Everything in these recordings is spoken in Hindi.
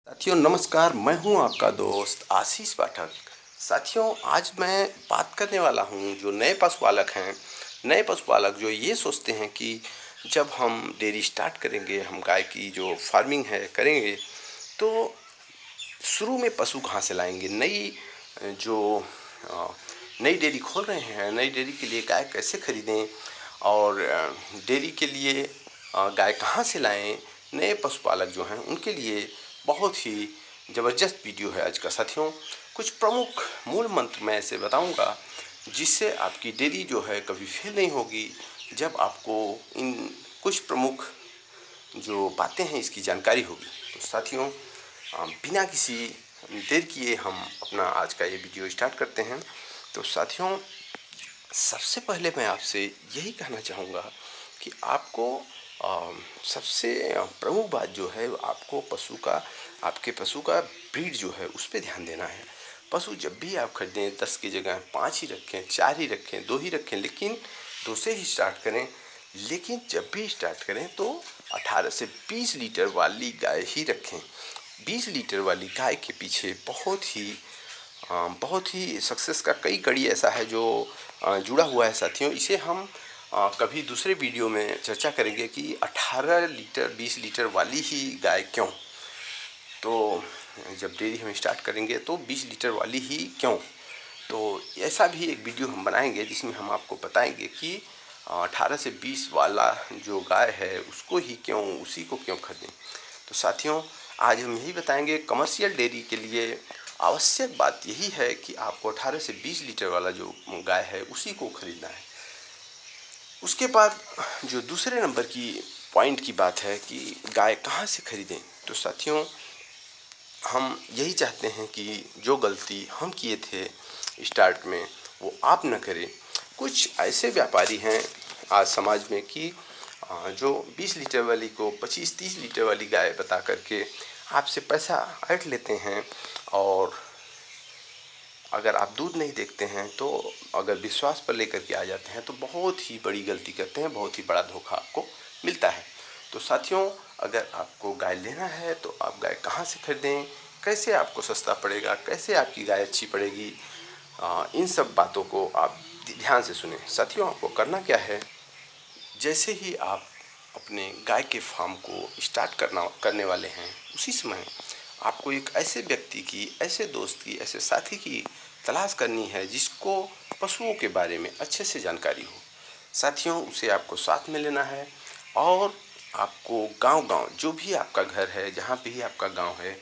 साथियों नमस्कार, मैं हूं आपका दोस्त आशीष पाठक। साथियों आज मैं बात करने वाला हूं जो नए पशुपालक हैं। नए पशुपालक जो ये सोचते हैं कि जब हम डेयरी स्टार्ट करेंगे, हम गाय की जो फार्मिंग है करेंगे, तो शुरू में पशु कहाँ से लाएंगे। जो अ, नई डेयरी खोल रहे हैं, नई डेयरी के लिए गाय कैसे खरीदें और डेयरी के लिए गाय कहाँ से लाएं। नए पशुपालक जो हैं उनके लिए बहुत ही ज़बरदस्त वीडियो है आज का। साथियों कुछ प्रमुख मूल मंत्र मैं ऐसे बताऊंगा जिससे आपकी डेयरी जो है कभी फेल नहीं होगी। जब आपको इन कुछ प्रमुख जो बातें हैं इसकी जानकारी होगी तो साथियों बिना किसी देर किए हम अपना आज का ये वीडियो स्टार्ट करते हैं। तो साथियों सबसे पहले मैं आपसे यही कहना चाहूँगा कि आपको सबसे प्रमुख बात जो है आपको आपके पशु का ब्रीड जो है उस पर ध्यान देना है। पशु जब भी आप खरीदें 10 की जगह 5 ही रखें, 4 ही रखें, 2 ही रखें, लेकिन 2 से ही स्टार्ट करें। लेकिन जब भी स्टार्ट करें तो 18 से 20 लीटर वाली गाय ही रखें। 20 लीटर वाली गाय के पीछे बहुत ही सक्सेस का कई कड़ी ऐसा है जो जुड़ा हुआ है। साथियों इसे हम कभी दूसरे वीडियो में चर्चा करेंगे कि 18 लीटर 20 लीटर वाली ही गाय क्यों। तो जब डेयरी हम स्टार्ट करेंगे तो 20 लीटर वाली ही क्यों। तो ऐसा भी एक वीडियो हम बनाएंगे जिसमें हम आपको बताएंगे कि 18 से 20 वाला जो गाय है उसको ही क्यों, उसी को क्यों खरीदें। तो साथियों आज हम यही बताएंगे। कमर्शियल डेयरी के लिए आवश्यक बात यही है कि आपको 18 से 20 लीटर वाला जो गाय है उसी को खरीदना है। उसके बाद जो दूसरे नंबर की पॉइंट की बात है कि गाय कहाँ से खरीदें। तो साथियों हम यही चाहते हैं कि जो गलती हम किए थे स्टार्ट में वो आप न करें। कुछ ऐसे व्यापारी हैं आज समाज में कि जो 20 लीटर वाली को 25-30 लीटर वाली गाय बता करके आपसे पैसा ऐंठ लेते हैं। और अगर आप दूध नहीं देखते हैं तो अगर विश्वास पर लेकर के आ जाते हैं तो बहुत ही बड़ी गलती करते हैं, बहुत ही बड़ा धोखा आपको मिलता है। तो साथियों अगर आपको गाय लेना है तो आप गाय कहाँ से खरीदें, कैसे आपको सस्ता पड़ेगा, कैसे आपकी गाय अच्छी पड़ेगी, इन सब बातों को आप ध्यान से सुने। साथियों आपको करना क्या है, जैसे ही आप अपने गाय के फार्म को स्टार्ट करने वाले हैं उसी समय आपको एक ऐसे व्यक्ति की, ऐसे दोस्त की, ऐसे साथी की तलाश करनी है जिसको पशुओं के बारे में अच्छे से जानकारी हो। साथियों उसे आपको साथ में लेना है और आपको गांव-गांव जो भी आपका घर है, जहाँ पे ही आपका गांव है,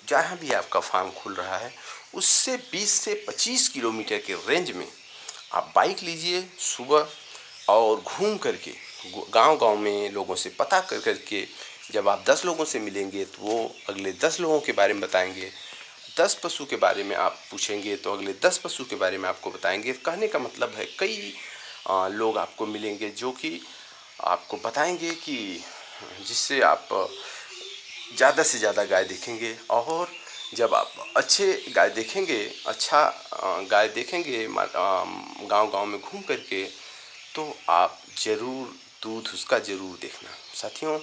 जहाँ भी आपका फार्म खुल रहा है, उससे 20 से 25 किलोमीटर के रेंज में आप बाइक लीजिए सुबह और घूम करके गांव-गांव में लोगों से पता कर करके जब आप 10 लोगों से मिलेंगे तो वो अगले 10 लोगों के बारे में बताएंगे। 10 पशु के बारे में आप पूछेंगे तो अगले 10 पशु के बारे में आपको बताएंगे। कहने का मतलब है कई लोग आपको मिलेंगे जो कि आपको बताएंगे कि जिससे आप ज़्यादा से ज़्यादा गाय देखेंगे। और जब आप अच्छे गाय देखेंगे, अच्छा गाय देखेंगे गांव-गांव में घूम करके, तो आप ज़रूर दूध उसका ज़रूर देखना। साथियों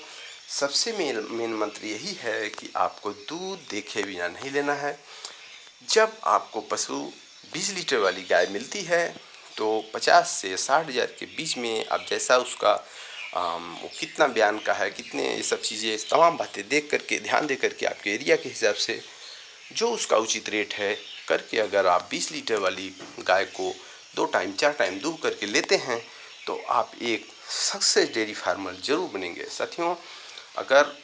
सबसे मेन मंत्र यही है कि आपको दूध देखे बिना नहीं लेना है। जब आपको पशु 20 लीटर वाली गाय मिलती है तो 50 से 60 हज़ार के बीच में आप जैसा उसका वो कितना बयान का है, कितने ये सब चीज़ें तमाम बातें देख करके, ध्यान दे करके आपके एरिया के हिसाब से जो उसका उचित रेट है करके अगर आप 20 लीटर वाली गाय को 2 टाइम 4 टाइम दूह करके लेते हैं तो आप एक सक्सेस डेयरी फार्मर जरूर बनेंगे। साथियों अगर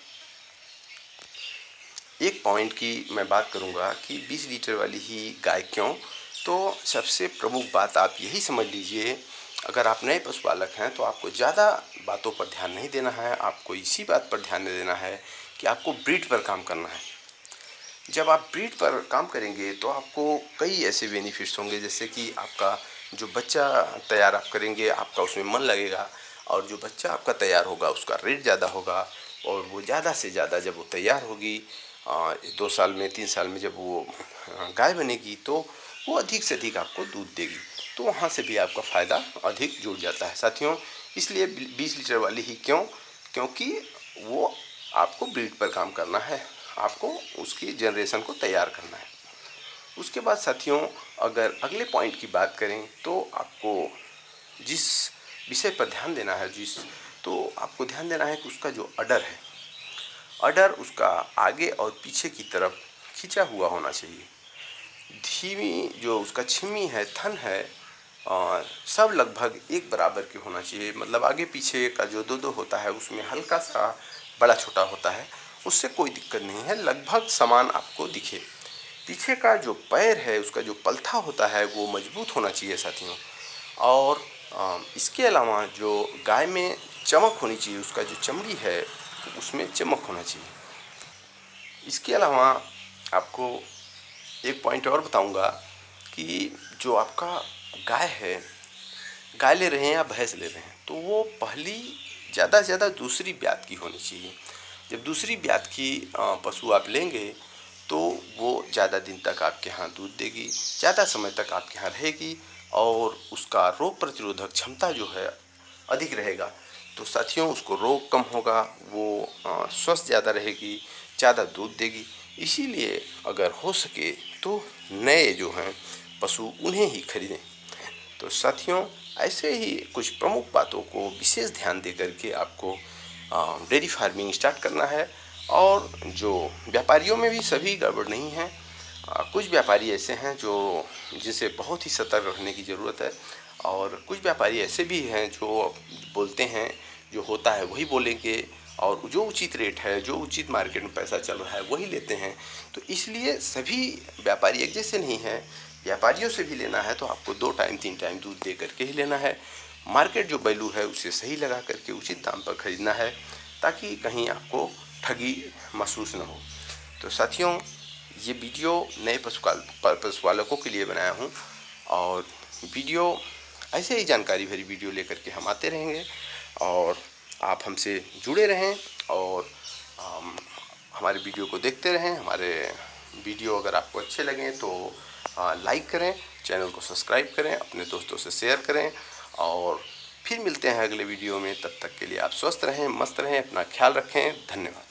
एक पॉइंट की मैं बात करूंगा कि 20 लीटर वाली ही गाय क्यों, तो सबसे प्रमुख बात आप यही समझ लीजिए। अगर आप नए पशुपालक हैं तो आपको ज़्यादा बातों पर ध्यान नहीं देना है, आपको इसी बात पर ध्यान देना है कि आपको ब्रीड पर काम करना है। जब आप ब्रीड पर काम करेंगे तो आपको कई ऐसे बेनिफिट्स होंगे, जैसे कि आपका जो बच्चा तैयार आप करेंगे आपका उसमें मन लगेगा और जो बच्चा आपका तैयार होगा उसका रेट ज़्यादा होगा। और वो ज़्यादा से ज़्यादा जब वो तैयार होगी 2 साल में 3 साल में जब वो गाय बनेगी तो वो अधिक से अधिक आपको दूध देगी। तो वहाँ से भी आपका फ़ायदा अधिक जुड़ जाता है। साथियों इसलिए 20 लीटर वाली ही क्यों, क्योंकि वो आपको ब्रीड पर काम करना है। आपको उसकी जनरेशन को तैयार करना है। उसके बाद साथियों, अगर अगले पॉइंट की बात करें तो आपको जिस विषय पर ध्यान देना है, तो आपको ध्यान देना है कि उसका जो अडर है, अडर उसका आगे और पीछे की तरफ खींचा हुआ होना चाहिए। धीमी जो उसका छिमी है, थन है, सब लगभग एक बराबर के होना चाहिए। मतलब आगे पीछे का जो दो होता है उसमें हल्का सा बड़ा छोटा होता है, उससे कोई दिक्कत नहीं है, लगभग समान आपको दिखे। पीछे का जो पैर है, उसका जो पलथा होता है वो मजबूत होना चाहिए साथियों। और इसके अलावा जो गाय में चमक होनी चाहिए, उसका जो चमड़ी है उसमें चमक होना चाहिए। इसके अलावा आपको एक पॉइंट और बताऊंगा कि जो आपका गाय है, गाय ले रहे हैं या भैंस ले रहे हैं, तो वो पहली ज़्यादा से ज़्यादा दूसरी ब्यात की होनी चाहिए। जब दूसरी ब्यात की पशु आप लेंगे तो वो ज़्यादा दिन तक आपके यहाँ दूध देगी, ज़्यादा समय तक आपके यहाँ रहेगी और उसका रोग प्रतिरोधक क्षमता जो है अधिक रहेगा। तो साथियों, उसको रोग कम होगा, वो स्वस्थ ज़्यादा रहेगी, ज़्यादा दूध देगी। इसीलिए अगर हो सके तो नए जो हैं पशु उन्हें ही खरीदें। तो साथियों, ऐसे ही कुछ प्रमुख बातों को विशेष ध्यान दे करके आपको डेयरी फार्मिंग स्टार्ट करना है। और जो व्यापारियों में भी सभी गड़बड़ नहीं है, कुछ व्यापारी ऐसे हैं जो जिसे बहुत ही सतर्क रहने की ज़रूरत है, और कुछ व्यापारी ऐसे भी हैं जो बोलते हैं जो होता है वही बोलेंगे, और जो उचित रेट है, जो उचित मार्केट में पैसा चल रहा है वही लेते हैं। तो इसलिए सभी व्यापारी एक जैसे नहीं हैं। व्यापारियों से भी लेना है तो आपको 2 टाइम 3 टाइम दूध दे करके ही लेना है। मार्केट जो वैल्यू है उसे सही लगा करके उचित दाम पर खरीदना है, ताकि कहीं आपको ठगी महसूस न हो। तो साथियों, ये वीडियो नए पशुपालकों के लिए बनाया हूँ, और वीडियो ऐसे ही जानकारी भरी वीडियो लेकर के हम आते रहेंगे, और आप हमसे जुड़े रहें और हमारे वीडियो को देखते रहें। हमारे वीडियो अगर आपको अच्छे लगें तो लाइक करें, चैनल को सब्सक्राइब करें, अपने दोस्तों से शेयर करें, और फिर मिलते हैं अगले वीडियो में। तब तक के लिए आप स्वस्थ रहें, मस्त रहें, अपना ख्याल रखें। धन्यवाद।